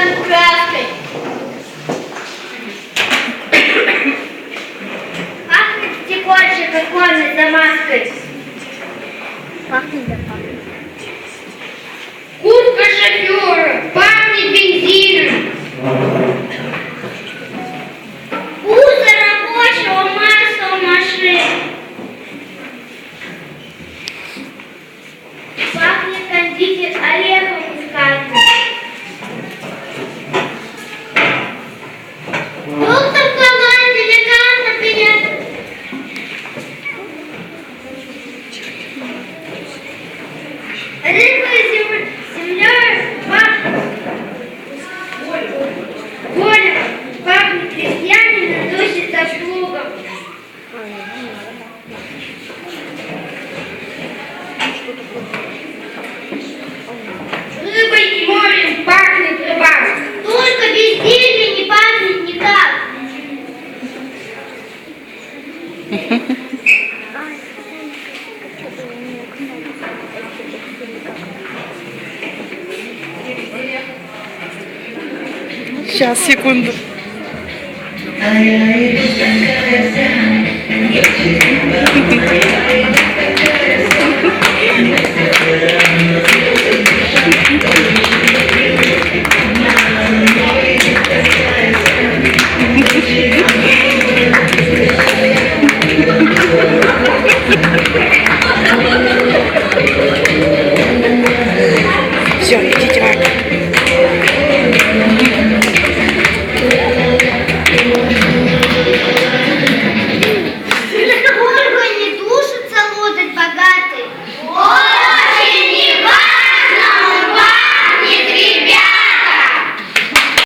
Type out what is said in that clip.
пахнет краской. Пахнет стекольчик иконной замазкой. Пахнет, да пахнет. Куртка шофера пахнет бензином. Пузо рабочего масла машин. Пахнет кондитер орехом мускатным. Доктор Палань элегантно приятно. Рыхлой землей пахнет. Полем пахнет крестьянин, идущий за плугом. Рыбой и морем пахнет рыбак. Только безделье не пахнет никак. Сейчас, секунду. Все, идите, Ваня.